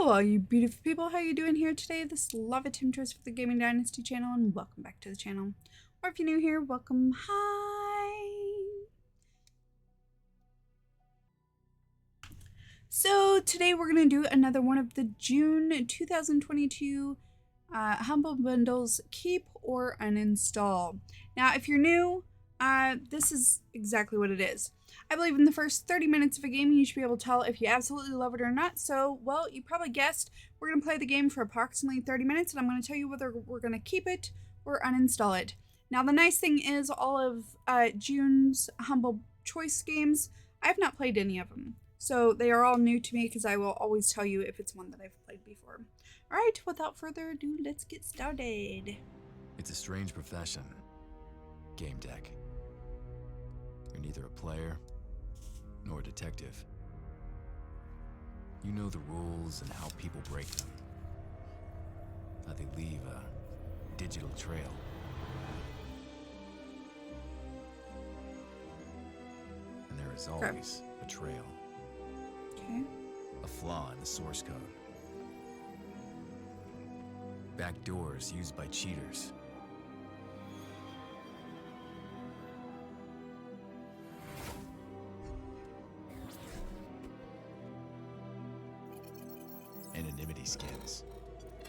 Hello all you beautiful people, how you doing here today? This is Lava Temptress for the Gaming Dynasty channel and welcome back to the channel. Or if you're new here, welcome. Hi! So today we're going to do another one of the June 2022 Humble Bundles Keep or Uninstall. Now if you're new, this is exactly what it is. I believe in the first 30 minutes of a game, you should be able to tell if you absolutely love it or not. So, well, you probably guessed, we're going to play the game for approximately 30 minutes, and I'm going to tell you whether we're going to keep it or uninstall it. Now, the nice thing is all of June's Humble Choice games, I have not played any of them. So they are all new to me because I will always tell you if it's one that I've played before. All right, without further ado, let's get started. It's a strange profession, Gamedec. You're neither a player nor a detective. You know the rules and how people break them. How they leave a digital trail. And there is always a trail. Okay. A flaw in the source code. Backdoors used by cheaters. Anonymity skins,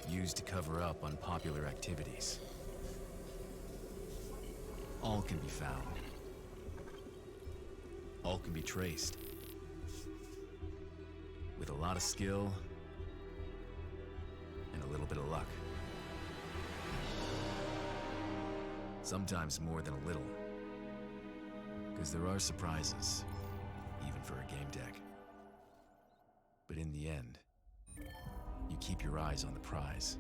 used to cover up unpopular activities. All can be found. All can be traced. With a lot of skill and a little bit of luck. Sometimes more than a little. Because there are surprises, even for a game deck. But in the end, you keep your eyes on the prize.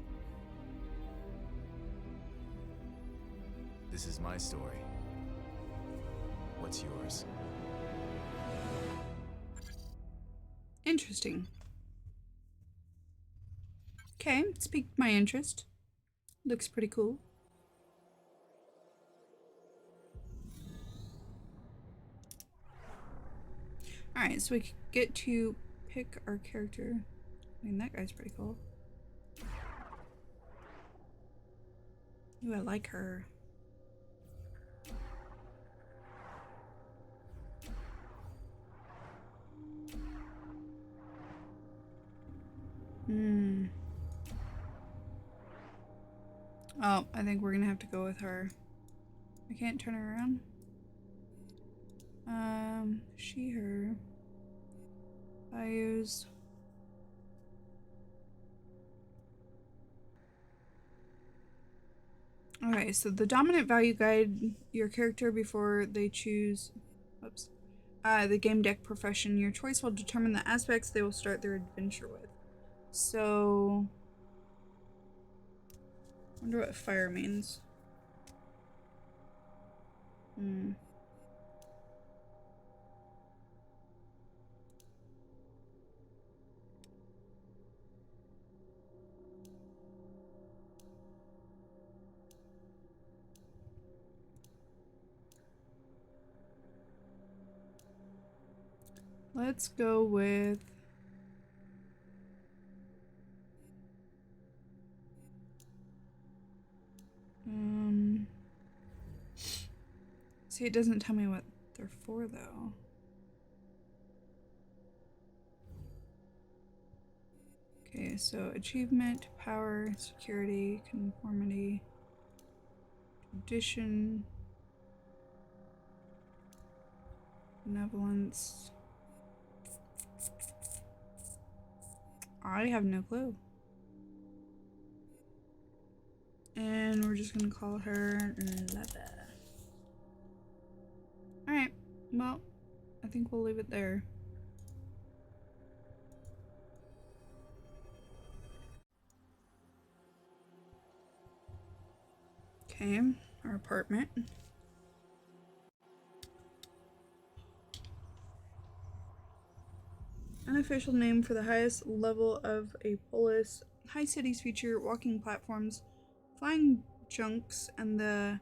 This is my story. What's yours? Interesting. Okay, it's piqued my interest. Looks pretty cool. Alright, so we get to pick our character. I mean, that guy's pretty cool. Ooh, I like her. Oh, I think we're gonna have to go with her. I can't turn her around. She, her. Bios. Okay, so the dominant value guide your character before they choose, oops, the game deck profession. Your choice will determine the aspects they will start their adventure with. So, I wonder what fire means. Let's go with see, it doesn't tell me what they're for though. Okay, so achievement, power, security, conformity, tradition, benevolence. I have no clue. And we're just gonna call her Lava. Alright, well, I think we'll leave it there. Okay, our apartment. Unofficial name for the highest level of a polis. High cities feature walking platforms, flying junks, and the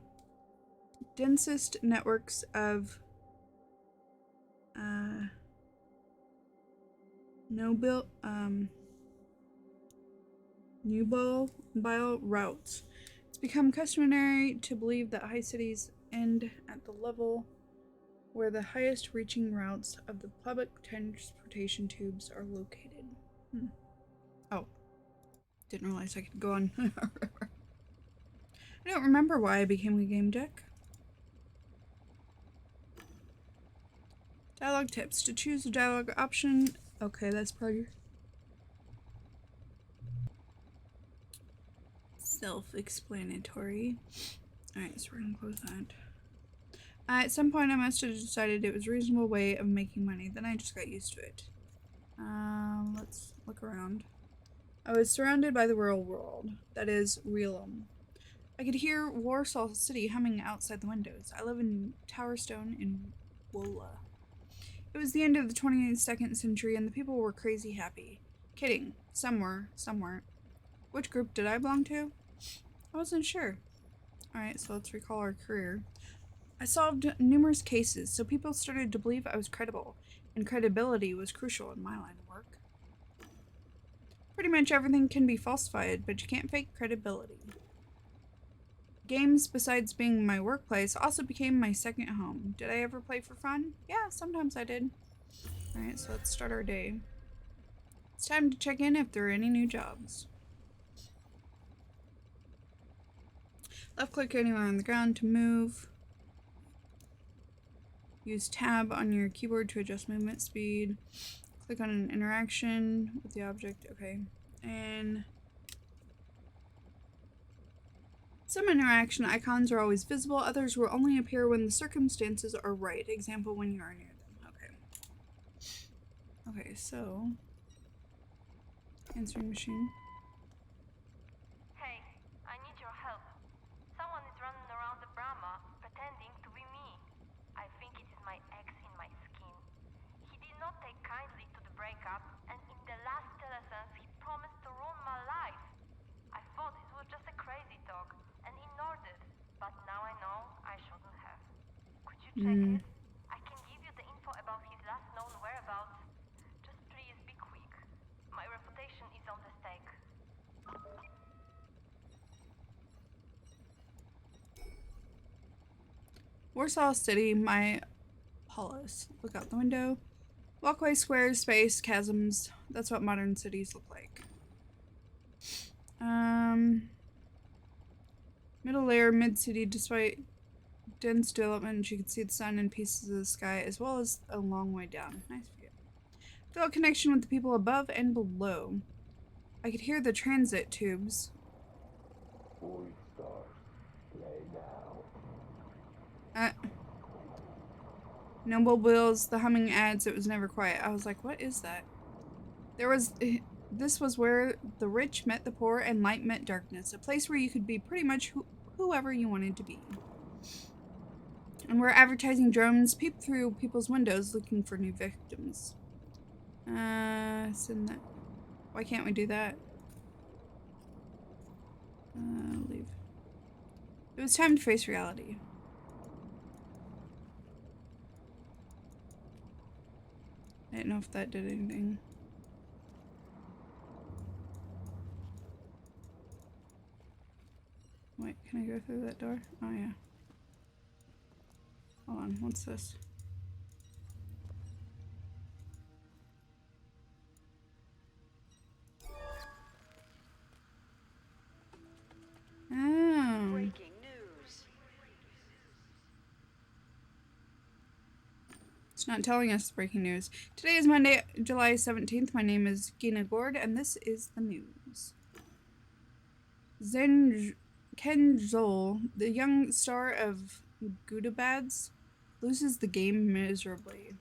densest networks of Nubile routes. It's become customary to believe that high cities end at the level where the highest reaching routes of the public transportation tubes are located. Oh, didn't realize I could go on. I don't remember why I became a game deck. Dialogue tips. To choose a dialogue option. Okay, that's pretty self-explanatory. Alright, so we're gonna close that. At some point I must have decided it was a reasonable way of making money. Then I just got used to it. Let's look around. I was surrounded by the real world. That is, realm. I could hear Warsaw City humming outside the windows. I live in Towerstone in Wola. It was the end of the 22nd century and the people were crazy happy. Kidding. Some were, some weren't. Which group did I belong to? I wasn't sure. Alright, so let's recall our career. I solved numerous cases, so people started to believe I was credible, and credibility was crucial in my line of work. Pretty much everything can be falsified, but you can't fake credibility. Games, besides being my workplace, also became my second home. Did I ever play for fun? Yeah, sometimes I did. Alright, so let's start our day. It's time to check in if there are any new jobs. Left click anywhere on the ground to move. Use tab on your keyboard to adjust movement speed. Click on an interaction with the object. Okay. And some interaction icons are always visible. Others will only appear when the circumstances are right. Example, when you are near them. Okay. Okay, so answering machine. Hey, I need your help. Someone is running around the Brahma pretending to be me. I think it is my ex in my skin. He did not take kindly to the breakup, and in the last telesense he promised to ruin my life. I thought it was just a crazy talk and ignored it, but now I know I shouldn't have. Could you check it? I can give you the info about his last known whereabouts. Just please be quick. My reputation is on the stake. Warsaw City, my polis. Look out the window. Walkway, squares, space, chasms. That's what modern cities look like. Middle layer, mid-city, despite dense development, you can see the sun and pieces of the sky, as well as a long way down. Nice view. Feel a connection with the people above and below. I could hear the transit tubes. Noble wheels, the humming ads, it was never quiet. I was like, what is that? This was where the rich met the poor and light met darkness. A place where you could be pretty much whoever you wanted to be. And where advertising drones peep through people's windows looking for new victims. Send that. Why can't we do that? Leave. It was time to face reality. I didn't know if that did anything. Wait, can I go through that door? Oh yeah. Hold on, what's this? Oh. Breaking news. It's not telling us breaking news. Today is Monday, July 17th. My name is Gina Gord, and this is the news. Ken Zol, the young star of Goodabads, loses the game miserably.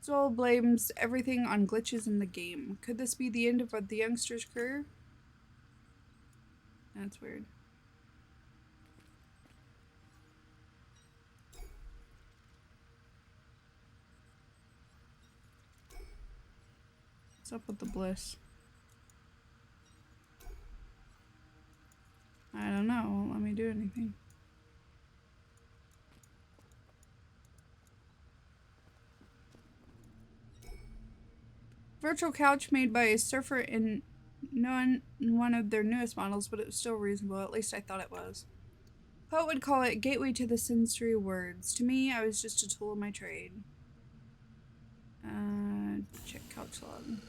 Zol blames everything on glitches in the game. Could this be the end of the youngster's career? That's weird. What's up with the bliss? I don't know. Won't let me do anything. Virtual couch made by a surfer in one of their newest models, but it was still reasonable. At least I thought it was. Poet would call it gateway to the sensory words. To me, I was just a tool of my trade. Check couch log.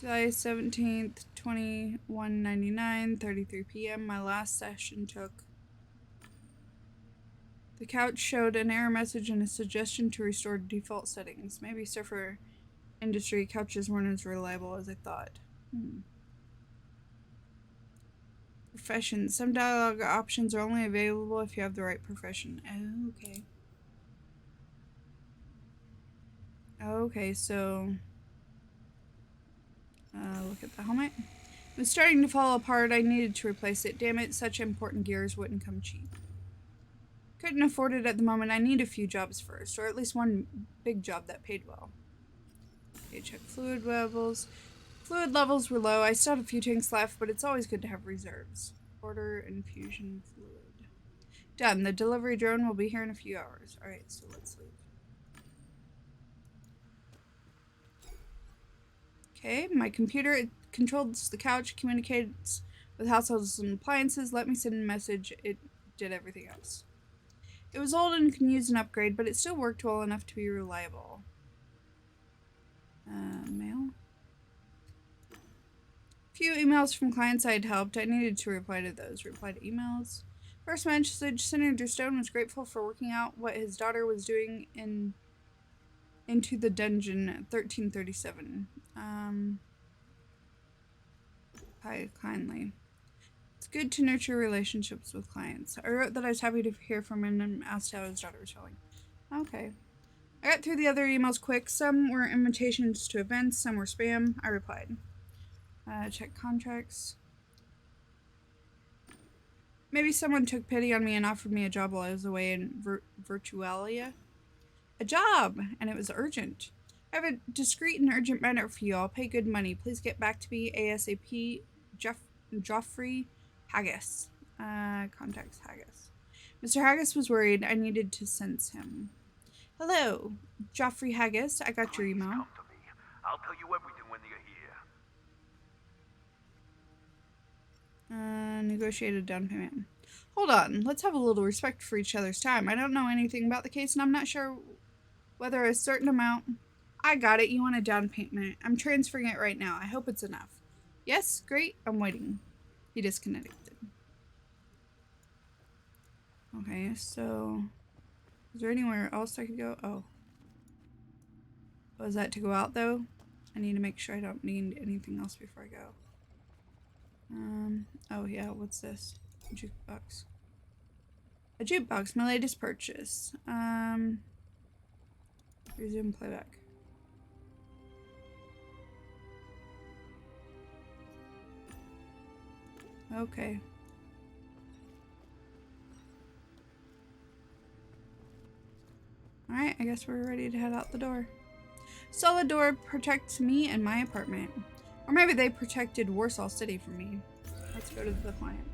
July 17th, 21:99, 33 p.m. My last session took. The couch showed an error message and a suggestion to restore default settings. Maybe surfer industry couches weren't as reliable as I thought. Profession. Some dialogue options are only available if you have the right profession. Oh, okay. Okay, so look at the helmet. It was starting to fall apart. I needed to replace it. Damn it, such important gears wouldn't come cheap. Couldn't afford it at the moment. I need a few jobs first, or at least one big job that paid well. Okay, check fluid levels. Fluid levels were low. I still had a few tanks left, but it's always good to have reserves. Order infusion fluid. Done. The delivery drone will be here in a few hours. Alright, so let's leave. Okay, my computer, it controls the couch, communicates with households and appliances, let me send a message, it did everything else. It was old and could use an upgrade, but it still worked well enough to be reliable. Mail. Few emails from clients I had helped. I needed to reply to those. Reply to emails. First message, Senator Stone was grateful for working out what his daughter was doing into the dungeon 1337. Hi, kindly. It's good to nurture relationships with clients. I wrote that I was happy to hear from him and asked how his daughter was feeling. Okay. I got through the other emails quick. Some were invitations to events, some were spam. I replied. Check contracts. Maybe someone took pity on me and offered me a job while I was away in Virtualia. A job! And it was urgent. I have a discreet and urgent matter for you. I'll pay good money. Please get back to me ASAP. Joffrey Haggis. Contacts Haggis. Mr. Haggis was worried. I needed to sense him. Hello, Joffrey Haggis. I got your email. Come to me. I'll tell you everything when you're here. Negotiate a down payment. Hold on. Let's have a little respect for each other's time. I don't know anything about the case, and I'm not sure whether a certain amount... I got it. You want a down payment. I'm transferring it right now. I hope it's enough. Yes? Great. I'm waiting. He disconnected. Okay, so... Is there anywhere else I could go? Oh. Was that to go out, though? I need to make sure I don't need anything else before I go. Oh yeah, what's this? A jukebox. A jukebox, my latest purchase. Resume playback. Okay. Alright, I guess we're ready to head out the door. Solid door protects me and my apartment. Or maybe they protected Warsaw City from me. Let's go to the client.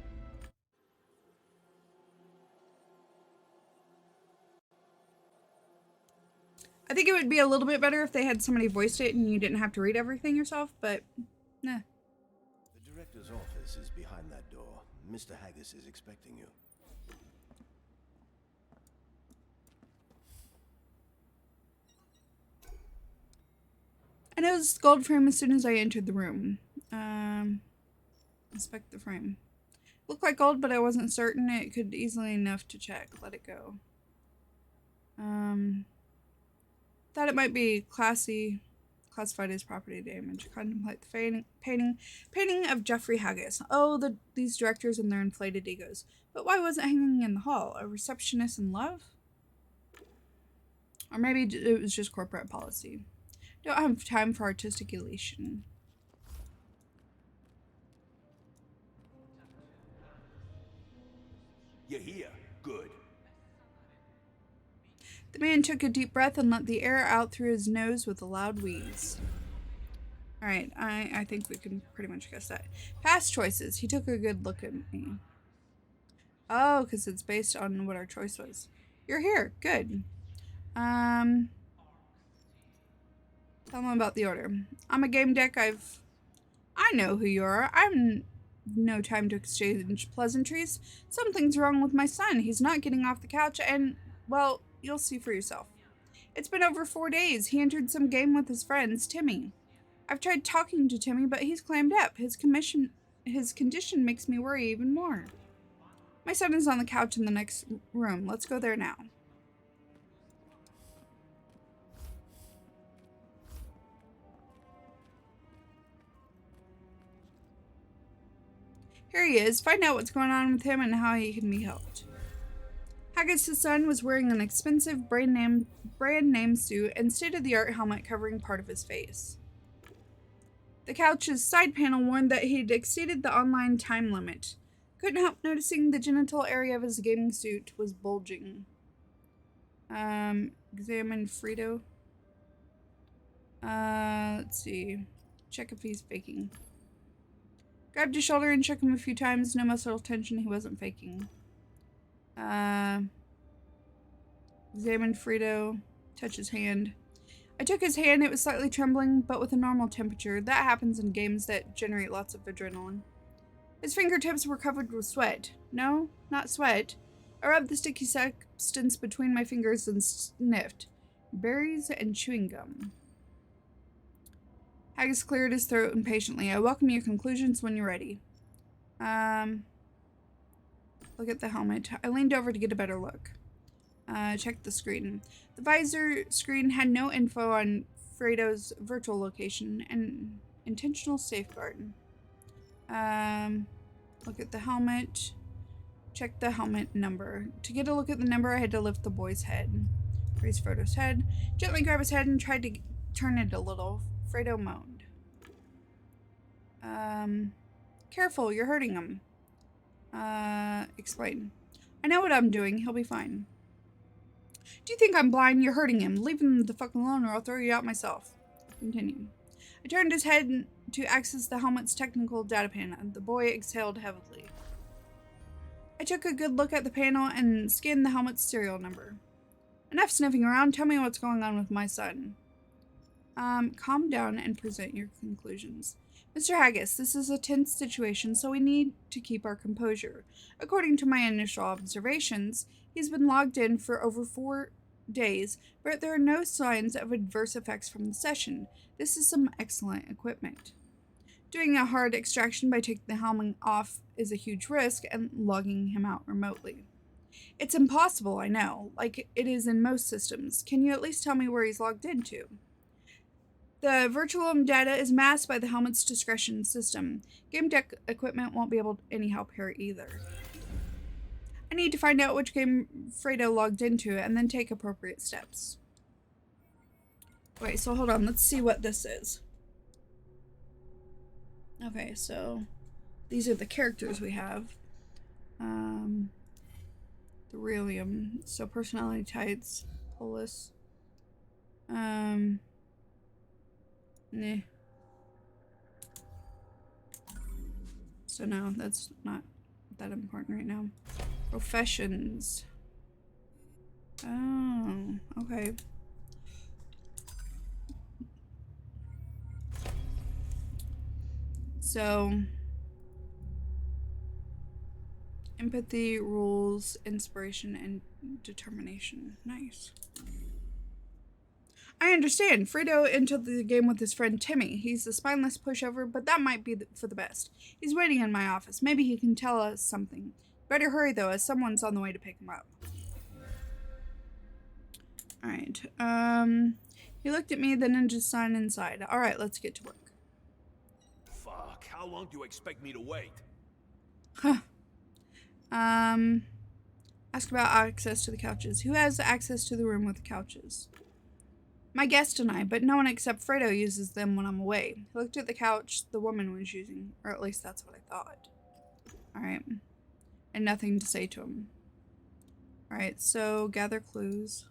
I think it would be a little bit better if they had somebody voiced it and you didn't have to read everything yourself, but nah. The director's office is behind that door. Mr. Haggis is expecting you. I noticed the gold frame as soon as I entered the room. Inspect the frame. Looked like gold, but I wasn't certain. It could easily enough to check. Let it go. Thought it might be classified as property damage. Contemplate the painting of Geoffrey Haggis. Oh, these directors and their inflated egos. But why was it hanging in the hall? A receptionist in love? Or maybe it was just corporate policy. Don't have time for artistic elation. You're here. Good. The man took a deep breath and let the air out through his nose with a loud wheeze. Alright, I think we can pretty much guess that. Past choices. He took a good look at me. Oh, because it's based on what our choice was. You're here. Good. Tell them about the order. I'm a Gamedec. I know who you are. I'm no time to exchange pleasantries. Something's wrong with my son. He's not getting off the couch and, well, you'll see for yourself. It's been over 4 days. He entered some game with his friends, Timmy. I've tried talking to Timmy, but he's clammed up. His condition makes me worry even more. My son is on the couch in the next room. Let's go there now. Here he is. Find out what's going on with him and how he can be helped. Haggis' son was wearing an expensive brand name suit and state-of-the-art helmet covering part of his face. The couch's side panel warned that he'd exceeded the online time limit. Couldn't help noticing the genital area of his gaming suit was bulging. Examine Frito. Let's see. Check if he's faking. Grabbed his shoulder and shook him a few times. No muscle tension. He wasn't faking. Examine Frito. Touch his hand. I took his hand. It was slightly trembling, but with a normal temperature. That happens in games that generate lots of adrenaline. His fingertips were covered with sweat. No, not sweat. I rubbed the sticky substance between my fingers and sniffed. Berries and chewing gum. Haggis cleared his throat impatiently. I welcome your conclusions when you're ready. Look at the helmet. I leaned over to get a better look. Check the screen. The visor screen had no info on Fredo's virtual location and intentional safeguard. Look at the helmet. Check the helmet number. To get a look at the number, I had to lift the boy's head. Raise Frodo's head. Gently grab his head and tried to turn it a little. Fredo moaned. Careful, you're hurting him. Explain. I know what I'm doing. He'll be fine. Do you think I'm blind? You're hurting him. Leave him the fuck alone or I'll throw you out myself. Continue. I turned his head to access the helmet's technical data panel. The boy exhaled heavily. I took a good look at the panel and scanned the helmet's serial number. Enough sniffing around. Tell me what's going on with my son. Calm down and present your conclusions. Mr. Haggis, this is a tense situation, so we need to keep our composure. According to my initial observations, he's been logged in for over 4 days, but there are no signs of adverse effects from the session. This is some excellent equipment. Doing a hard extraction by taking the helmet off is a huge risk and logging him out remotely. It's impossible, I know, like it is in most systems. Can you at least tell me where he's logged into? The virtual data is masked by the helmet's discretion system. Gamedec equipment won't be able to any help here either. I need to find out which game Fredo logged into and then take appropriate steps. Wait, so hold on. Let's see what this is. Okay, so these are the characters we have. Beryllium. So personality types. Polis. Nah. So no, that's not that important right now. Professions. Oh, okay. So, empathy, rules, inspiration, and determination. Nice. I understand. Fredo entered the game with his friend Timmy. He's a spineless pushover, but that might be for the best. He's waiting in my office. Maybe he can tell us something. Better hurry, though, as someone's on the way to pick him up. Alright. He looked at me, then into sign inside. Alright, let's get to work. Fuck, how long do you expect me to wait? Huh. Ask about access to the couches. Who has access to the room with the couches? My guest and I, but no one except Fredo uses them when I'm away. He looked at the couch the woman was using, or at least that's what I thought. Alright. And nothing to say to him. Alright, so gather clues.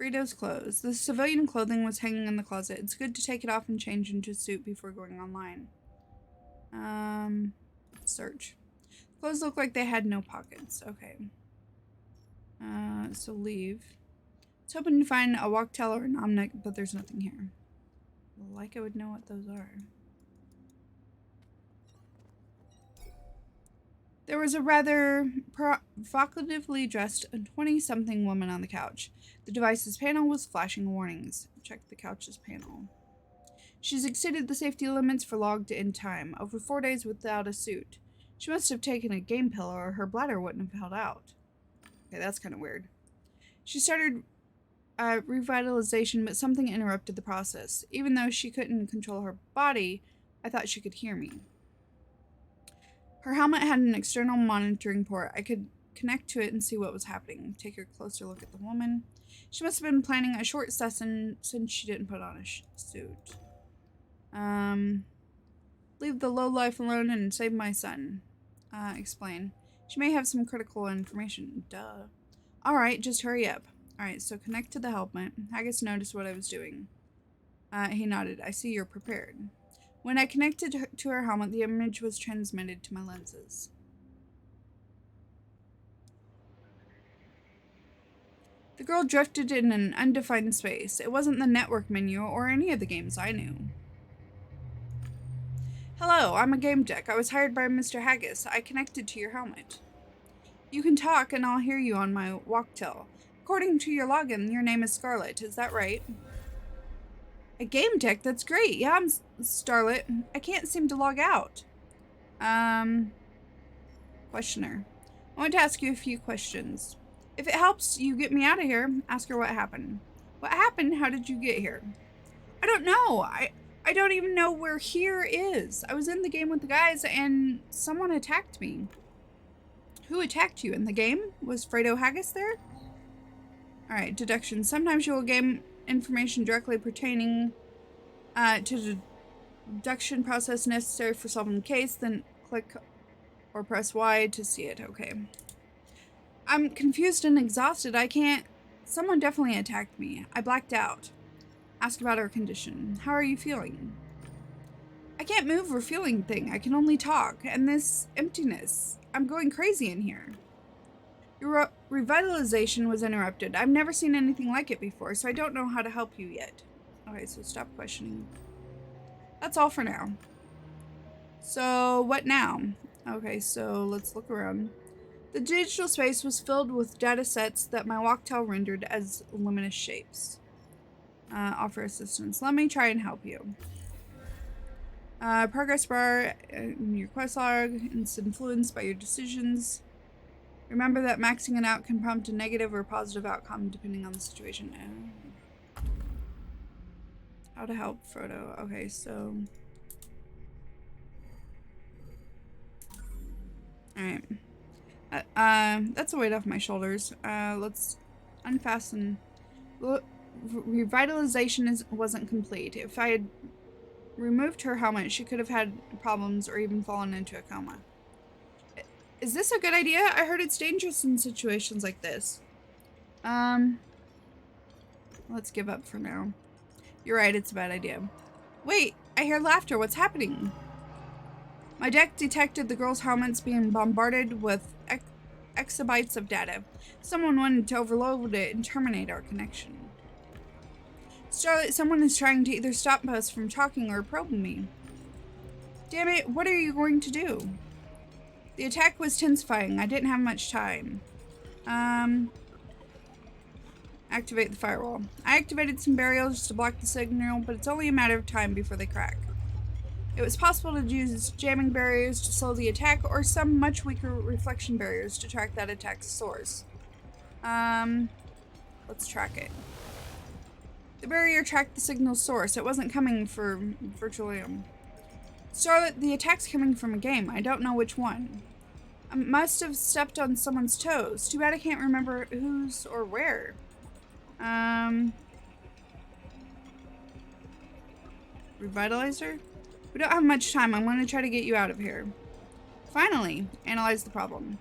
Fredo's clothes. The civilian clothing was hanging in the closet. It's good to take it off and change into a suit before going online. Search. Clothes look like they had no pockets. Okay. So leave. I was hoping to find a Walk-tel or an Omnic, but there's nothing here. Like I would know what those are. There was a rather provocatively dressed 20-something woman on the couch. The device's panel was flashing warnings. Check the couch's panel. She's exceeded the safety limits for logged in time, over 4 days without a suit. She must have taken a game pill or her bladder wouldn't have held out. Okay, that's kind of weird. She started revitalization, but something interrupted the process. Even though she couldn't control her body, I thought she could hear me. Her helmet had an external monitoring port. I could connect to it and see what was happening. Take a closer look at the woman. She must have been planning a short session since she didn't put on a suit. Leave the lowlife alone and save my son. Explain. She may have some critical information. Duh. Alright, just hurry up. Alright, so connect to the helmet. Haggis noticed what I was doing. He nodded. I see you're prepared. When I connected to her helmet, the image was transmitted to my lenses. The girl drifted in an undefined space. It wasn't the network menu or any of the games I knew. Hello, I'm a Gamedec. I was hired by Mr. Haggis. I connected to your helmet. You can talk and I'll hear you on my Walk-tel. According to your login, your name is Scarlet. Is that right? A Gamedec? That's great. Yeah, I'm Starlet. I can't seem to log out. Questioner. I want to ask you a few questions. If it helps you get me out of here, ask her what happened. What happened? How did you get here? I don't know. I don't even know where here is. I was in the game with the guys and someone attacked me. Who attacked you in the game? Was Fredo Haggis there? Alright, deduction. Sometimes you will gain information directly pertaining to the deduction process necessary for solving the case, then click or press Y to see it. Okay. I'm confused and exhausted. I can't... Someone definitely attacked me. I blacked out. Ask about her condition. How are you feeling? I can't move or feel anything. I can only talk. And this emptiness. I'm going crazy in here. Your revitalization was interrupted. I've never seen anything like it before, so I don't know how to help you yet. Okay, so stop questioning. That's all for now. So, what now? Okay, so let's look around. The digital space was filled with data sets that my Walk-tel rendered as luminous shapes. Offer assistance. Let me try and help you. Progress bar in your quest log is influenced by your decisions. Remember that maxing it out can prompt a negative or positive outcome depending on the situation. How to help Frodo. Okay, so... Alright. That's a weight off my shoulders. Let's unfasten. Revitalization wasn't complete. If I had removed her helmet, she could have had problems or even fallen into a coma. Is this a good idea? I heard it's dangerous in situations like this. Let's give up for now. You're right, it's a bad idea. Wait, I hear laughter. What's happening? My deck detected the girl's helmets being bombarded with exabytes of data. Someone wanted to overload it and terminate our connection. Starlight, someone is trying to either stop us from talking or probing me. Damn it, what are you going to do? The attack was intensifying. I didn't have much time. Activate the firewall. I activated some barriers to block the signal, but it's only a matter of time before they crack. It was possible to use jamming barriers to slow the attack, or some much weaker reflection barriers to track that attack's source. Let's track it. The barrier tracked the signal's source. It wasn't coming from Virtualium. Starlet, the attack's coming from a game. I don't know which one. I must have stepped on someone's toes. Too bad I can't remember whose or where. Revitalizer? We don't have much time. I'm going to try to get you out of here. Finally, analyze the problem.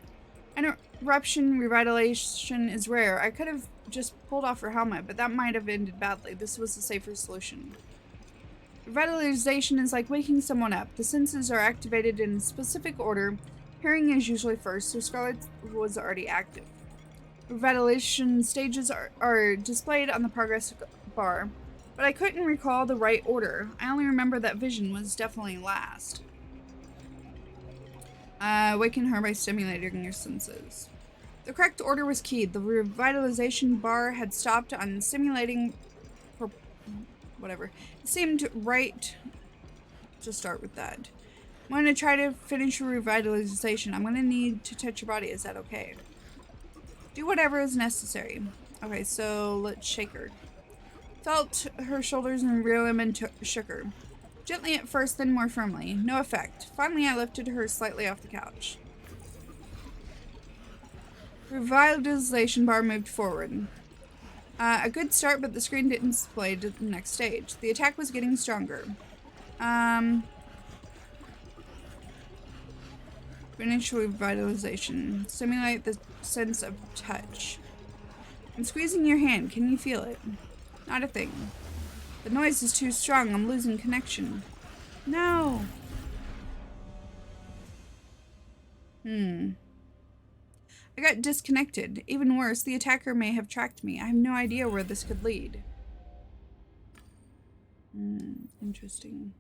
Interruption revitalization is rare. I could have just pulled off her helmet, but that might have ended badly. This was the safer solution. Revitalization is like waking someone up. The senses are activated in a specific order. Hearing is usually first, so Scarlet was already active. Revitalization stages are displayed on the progress bar, but I couldn't recall the right order. I only remember that vision was definitely last. Awaken her by stimulating your senses. The correct order was keyed. The revitalization bar had stopped on stimulating whatever. It seemed right to start with that. I'm going to try to finish your revitalization. I'm going to need to touch your body. Is that okay? Do whatever is necessary. Okay, so let's shake her. Felt her shoulders and reel him and shook her. Gently at first, then more firmly. No effect. Finally, I lifted her slightly off the couch. Revitalization bar moved forward. A good start, but the screen didn't display to the next stage. The attack was getting stronger. Finish revitalization. Simulate the sense of touch. I'm squeezing your hand. Can you feel it? Not a thing. The noise is too strong. I'm losing connection. No. I got disconnected. Even worse, the attacker may have tracked me. I have no idea where this could lead. Interesting.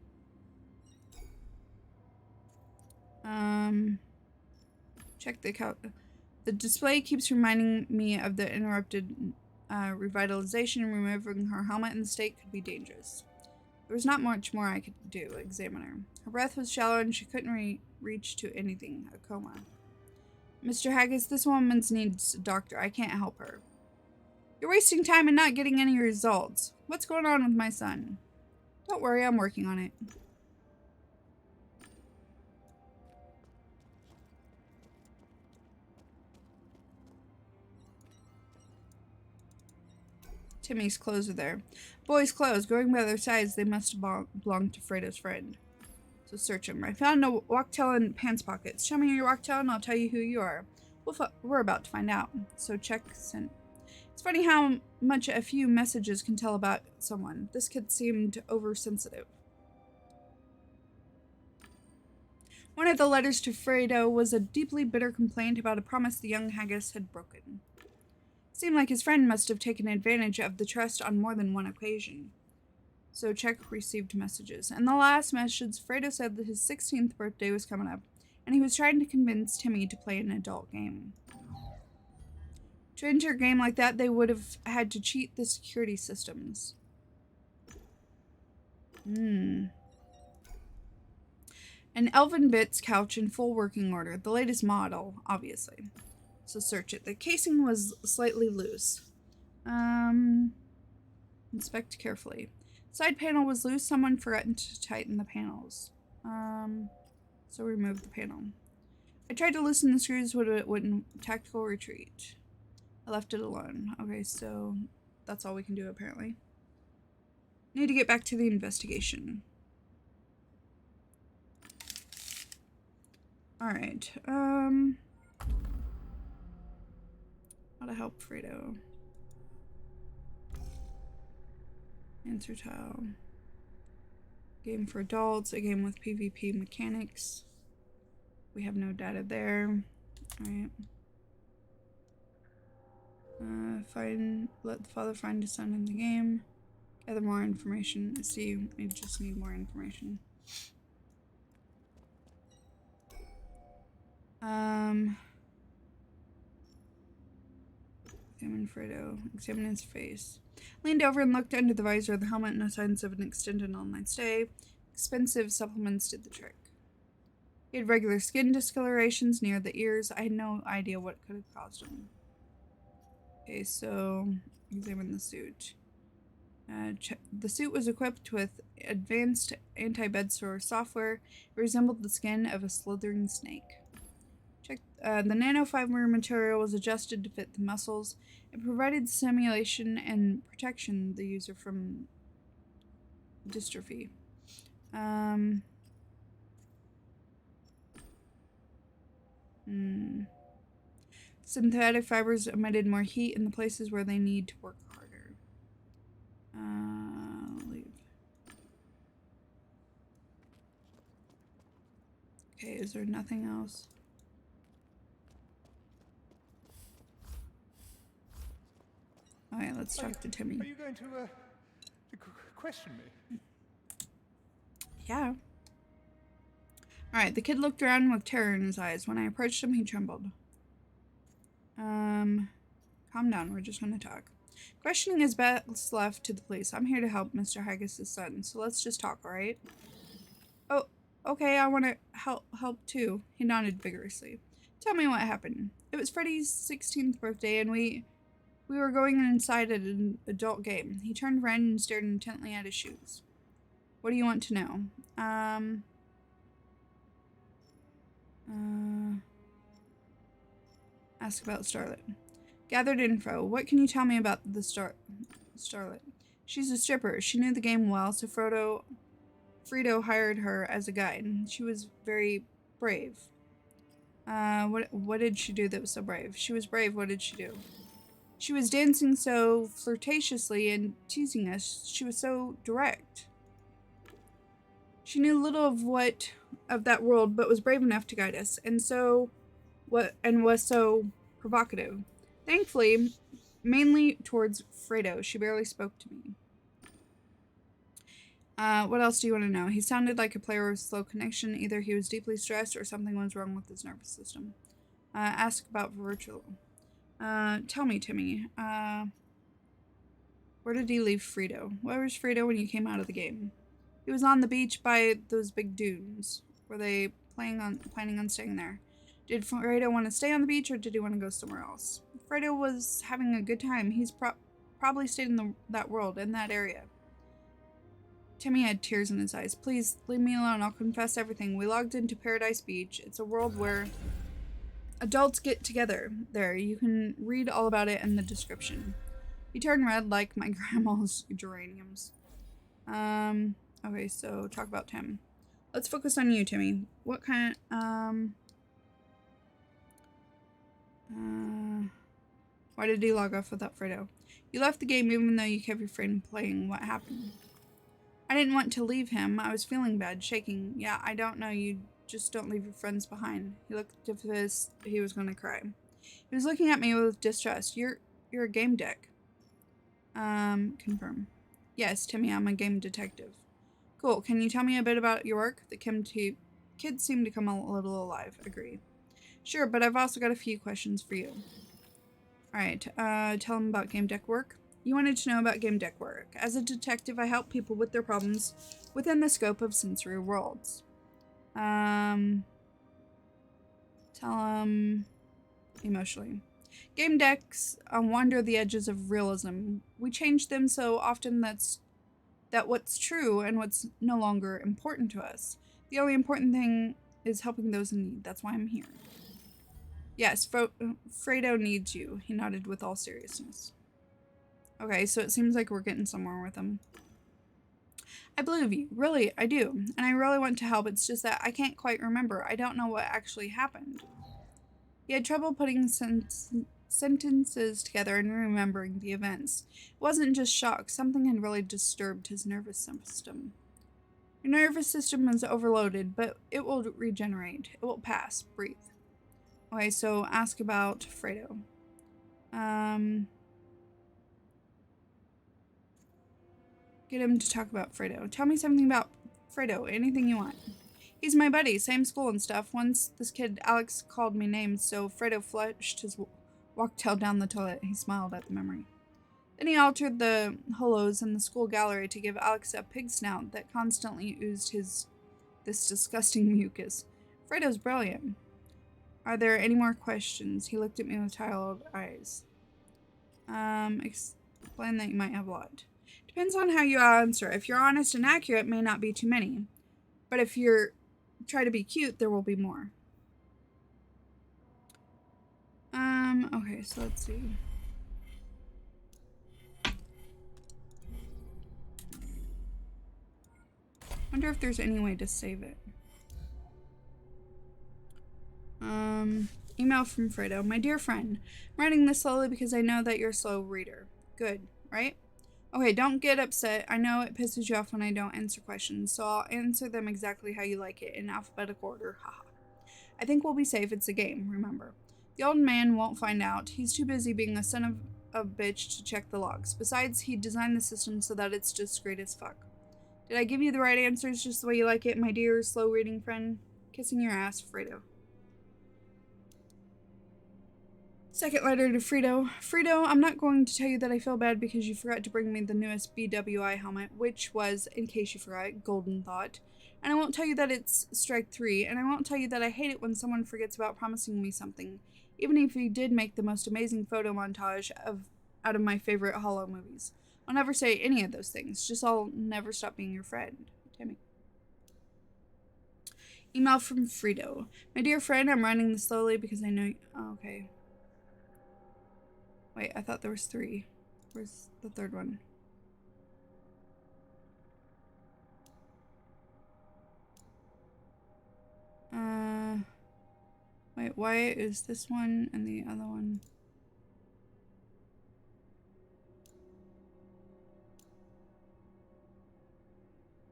Check the account. The display keeps reminding me of the interrupted revitalization. Removing her helmet in the state could be dangerous. There was not much more I could do. Examine her. Her breath was shallow and she couldn't reach to anything. A coma. Mr. Haggis, this woman needs a doctor. I can't help her. You're wasting time and not getting any results. What's going on with my son? Don't worry, I'm working on it. Timmy's clothes are there. Boys' clothes. Going by their size, they must have belonged to Fredo's friend. So search him. I found a walktail in pants pockets. Show me your walktail and I'll tell you who you are. We're about to find out. So check sent. It's funny how much a few messages can tell about someone. This kid seemed oversensitive. One of the letters to Fredo was a deeply bitter complaint about a promise the young Haggis had broken. It seemed like his friend must have taken advantage of the trust on more than one occasion. So check received messages. In the last message, Fredo said that his 16th birthday was coming up, and he was trying to convince Timmy to play an adult game. To enter a game like that, they would have had to cheat the security systems. An Elven Bits couch in full working order. The latest model, obviously. So search it. The casing was slightly loose. Inspect carefully. Side panel was loose. Someone forgot to tighten the panels. So remove the panel. I tried to loosen the screws, but it wouldn't. Tactical retreat. I left it alone. Okay, so that's all we can do apparently. Need to get back to the investigation. Alright, how to help Fredo. Answer tile. Game for adults, a game with PvP mechanics. We have no data there. Alright. Let the father find his son in the game. Gather more information. See, we just need more information. Examine Fredo. Examine his face. Leaned over and looked under the visor of the helmet. No signs of an extended all-night stay. Expensive supplements did the trick. He had regular skin discolorations near the ears. I had no idea what could have caused them. Okay, so examine the suit. The suit was equipped with advanced anti-bed sore software. It resembled the skin of a slithering snake. Check. The nanofiber material was adjusted to fit the muscles. It provided simulation and protection the user from dystrophy. Synthetic fibers emitted more heat in the places where they need to work harder. Leave. Okay, is there nothing else? Alright, let's talk to Timmy. Are you going to question me? Yeah. Alright, the kid looked around with terror in his eyes. When I approached him, he trembled. Calm down, we're just gonna talk. Questioning is best left to the police. I'm here to help Mr. Haggis' son, so let's just talk, alright? Oh, okay, I wanna help too. He nodded vigorously. Tell me what happened. It was Freddy's 16th birthday, and we were going inside at an adult game. He turned around and stared intently at his shoes. What do you want to know? Ask about Starlet. Gathered info. What can you tell me about the Starlet? She's a stripper. She knew the game well, so Frito hired her as a guide. She was very brave. What did she do that was so brave? She was brave. What did she do? She was dancing so flirtatiously and teasing us. She was so direct. She knew little of that world, but was brave enough to guide us, and was so provocative. Thankfully, mainly towards Fredo. She barely spoke to me. What else do you want to know? He sounded like a player with slow connection. Either he was deeply stressed or something was wrong with his nervous system. Ask about virtual. Tell me, Timmy. Where did he leave Frito? Where was Frito when you came out of the game? He was on the beach by those big dunes. Were they planning on staying there? Did Fredo want to stay on the beach, or did he want to go somewhere else? Fredo was having a good time. He's probably stayed in that world, in that area. Timmy had tears in his eyes. Please, leave me alone. I'll confess everything. We logged into Paradise Beach. It's a world where adults get together. There, you can read all about it in the description. He turned red like my grandma's geraniums. Okay, so talk about Tim. Let's focus on you, Timmy. What kind why did he log off without Fredo? You left the game even though you kept your friend playing. What happened? I didn't want to leave him. I was feeling bad, shaking. Yeah, I don't know. You just don't leave your friends behind. He looked as if he was going to cry. He was looking at me with distrust. You're a Gamedec. Confirm. Yes, Timmy, I'm a game detective. Cool. Can you tell me a bit about your work? The kids seem to come a little alive. Agree. Sure, but I've also got a few questions for you. Alright, tell them about Gamedec work. You wanted to know about Gamedec work. As a detective, I help people with their problems within the scope of sensory worlds. Tell them emotionally. Gamedecs wander the edges of realism. We change them so often that what's true and what's no longer important to us. The only important thing is helping those in need. That's why I'm here. Yes, Fredo needs you. He nodded with all seriousness. Okay, so it seems like we're getting somewhere with him. I believe you. Really, I do. And I really want to help. It's just that I can't quite remember. I don't know what actually happened. He had trouble putting sentences together and remembering the events. It wasn't just shock. Something had really disturbed his nervous system. Your nervous system is overloaded, but it will regenerate. It will pass. Breathe. Okay, so ask about Fredo. Get him to talk about Fredo. Tell me something about Fredo. Anything you want. He's my buddy. Same school and stuff. Once this kid Alex called me names, so Fredo flushed his walk-tail down the toilet. He smiled at the memory. Then he altered the holos in the school gallery to give Alex a pig snout that constantly oozed this disgusting mucus. Fredo's brilliant. Are there any more questions? He looked at me with tired eyes. Explain that you might have a lot. Depends on how you answer. If you're honest and accurate, may not be too many. But if you're try to be cute, there will be more. Okay, so let's see. Wonder if there's any way to save it. Email from Fredo. My dear friend, I'm writing this slowly because I know that you're a slow reader. Good, right? Okay, don't get upset. I know it pisses you off when I don't answer questions, so I'll answer them exactly how you like it, in alphabetical order. Haha. I think we'll be safe. It's a game, remember. The old man won't find out. He's too busy being a son of a bitch to check the logs. Besides, he designed the system so that it's just great as fuck. Did I give you the right answers just the way you like it, my dear slow-reading friend? Kissing your ass, Fredo. Second letter to Frito. Frito, I'm not going to tell you that I feel bad because you forgot to bring me the newest BWI helmet, which was, in case you forgot, Golden Thought. And I won't tell you that it's Strike 3, and I won't tell you that I hate it when someone forgets about promising me something, even if you did make the most amazing photo montage out of my favorite Hollow movies. I'll never say any of those things, just I'll never stop being your friend. Tammy. Email from Frito. My dear friend, I'm writing this slowly because I know... Oh, okay. Wait, I thought there was 3. Where's the third one? Wait, why is this one and the other one?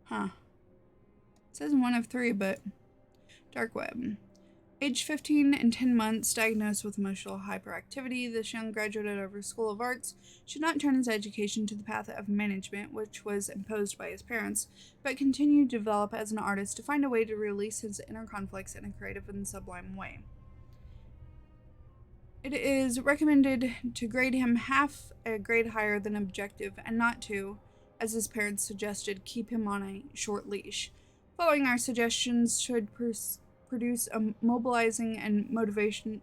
Huh. It says 1 of 3, but dark web. Age 15 and 10 months, diagnosed with emotional hyperactivity, this young graduate at Harvard School of Arts should not turn his education to the path of management, which was imposed by his parents, but continue to develop as an artist to find a way to release his inner conflicts in a creative and sublime way. It is recommended to grade him half a grade higher than objective and not to, as his parents suggested, keep him on a short leash. Following our suggestions should produce a mobilizing and motivation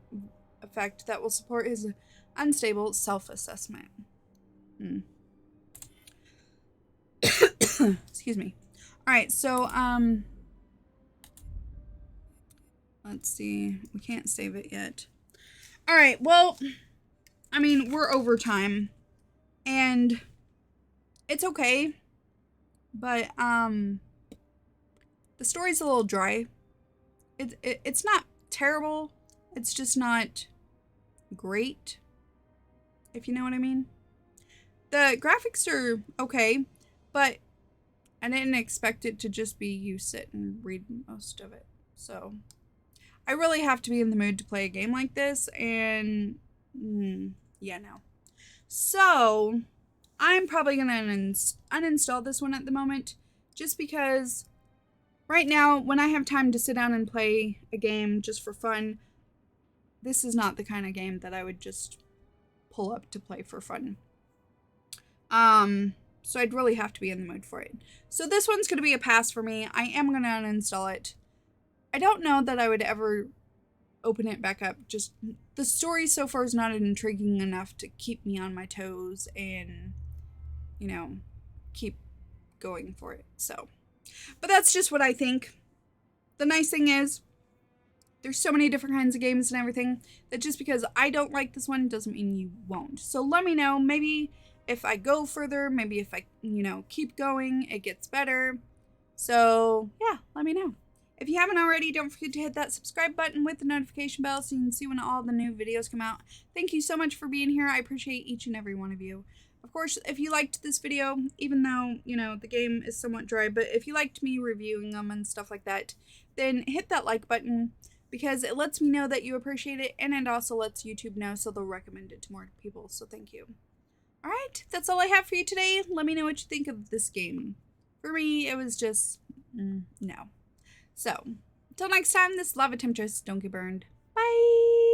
effect that will support his unstable self-assessment. Excuse me. Alright, so, let's see. We can't save it yet. Alright, well, I mean, we're over time. And it's okay. But, the story's a little dry. It's not terrible. It's just not great. If you know what I mean. The graphics are okay, but I didn't expect it to just be you sit and read most of it. So I really have to be in the mood to play a game like this, and yeah, no. So I'm probably gonna uninstall this one at the moment, just because right now, when I have time to sit down and play a game just for fun, this is not the kind of game that I would just pull up to play for fun. So I'd really have to be in the mood for it. So this one's going to be a pass for me. I am going to uninstall it. I don't know that I would ever open it back up. Just the story so far is not intriguing enough to keep me on my toes and, you know, keep going for it. So, but that's just what I think. The nice thing is, there's so many different kinds of games and everything that just because I don't like this one doesn't mean you won't. So let me know. Maybe if I go further, maybe if I, you know, keep going, it gets better. So yeah, let me know. If you haven't already, don't forget to hit that subscribe button with the notification bell so you can see when all the new videos come out. Thank you so much for being here. I appreciate each and every one of you. Of course, if you liked this video, even though, you know, the game is somewhat dry, but if you liked me reviewing them and stuff like that, then hit that like button because it lets me know that you appreciate it, and it also lets YouTube know so they'll recommend it to more people. So thank you. Alright, that's all I have for you today. Let me know what you think of this game. For me, it was just, no. So, until next time, this is Lava Temptress. Don't get burned. Bye!